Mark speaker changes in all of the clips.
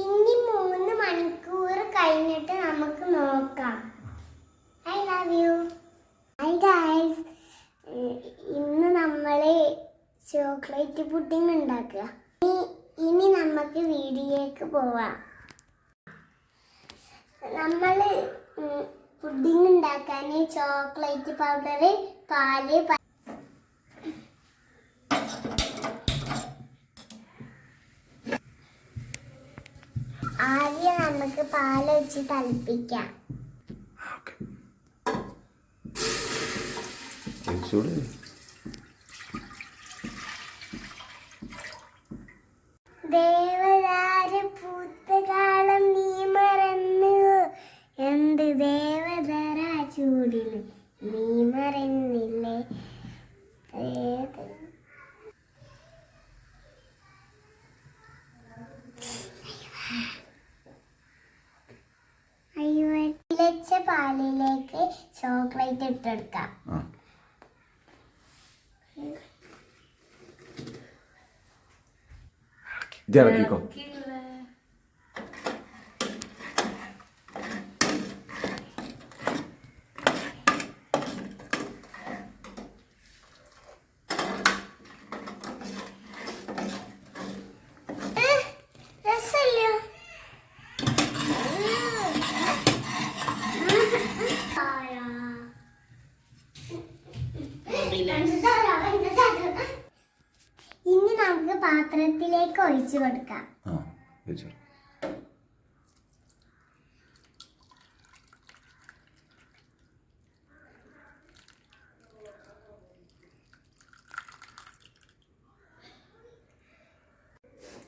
Speaker 1: ഇനി 3 മണിക്കൂർ കഴിഞ്ഞിട്ട് നമുക്ക് നോക്കാം. I love you. High guys, ഇന്ന് നമ്മൾ ചോക്ലേറ്റ് പുഡിംഗ് ഉണ്ടാക്കുക. ഇനി നമുക്ക് വീഡിയോക്ക് പോവാം. നമ്മൾ പുഡിംഗ് ഉണ്ടാക്കാൻ ചോക്ലേറ്റ് പൗഡർ, പാല്, ആദ്യം നമുക്ക് പാല് വെച്ച് തിളപ്പിക്കാം. ദേവദാര പൂത്തകാലം നീ മറന്നു, എന്ത് ദേവദാര ചൂടിൽ നീ മറന്നില്ലേ. തിളച്ച പാലിലേക്ക് ചോക്ലേറ്റ് ഇട്ടെടുക്കാം. ഇനി നമുക്ക് പാത്രത്തിലേക്ക് ഒഴിച്ചു കൊടുക്കാം.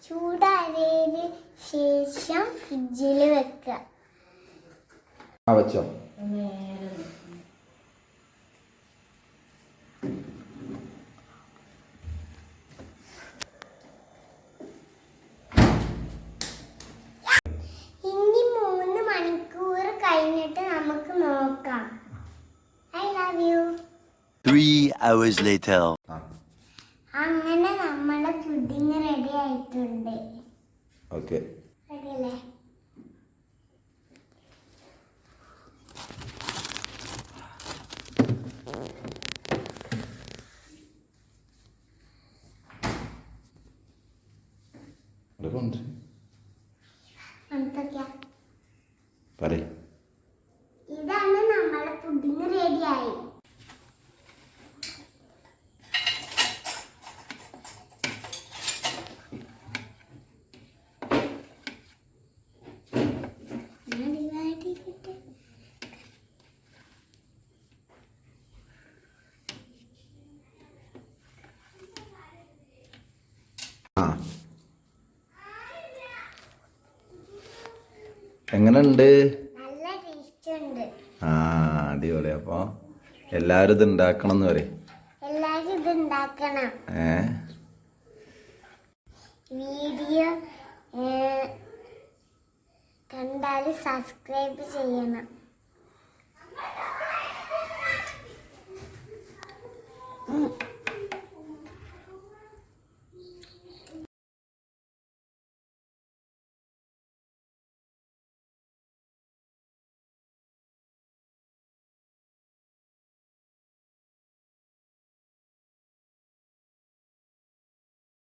Speaker 1: ചൂടാറിയതിന് ശേഷം ഫ്രിഡ്ജിൽ വെക്കുക. ഇനി 3 മണിക്കൂർ കഴിഞ്ഞിട്ട് നമുക്ക് നോക്കാം. I love you.
Speaker 2: 3 hours later.
Speaker 1: അങ്ങനെ നമ്മളെ പുഡിംഗ് റെഡി ആയിട്ടുണ്ട്.
Speaker 3: ഓക്കേ,
Speaker 1: റെഡി അല്ലേ? ഇതാണ് നമ്മളെ പുഡിംഗ് റെഡിയായി.
Speaker 3: എങ്ങനെയുണ്ട്?
Speaker 1: നല്ല ടേസ്റ്റ് ഉണ്ട്.
Speaker 3: അടിപൊളി. അപ്പൊ എല്ലാരും ഇത് ഉണ്ടാക്കണം എന്ന് പറയും.
Speaker 1: എല്ലാരും ഇത് ഉണ്ടാക്കണം. വീഡിയോ കണ്ടാൽ സബ്സ്ക്രൈബ് ചെയ്യണം.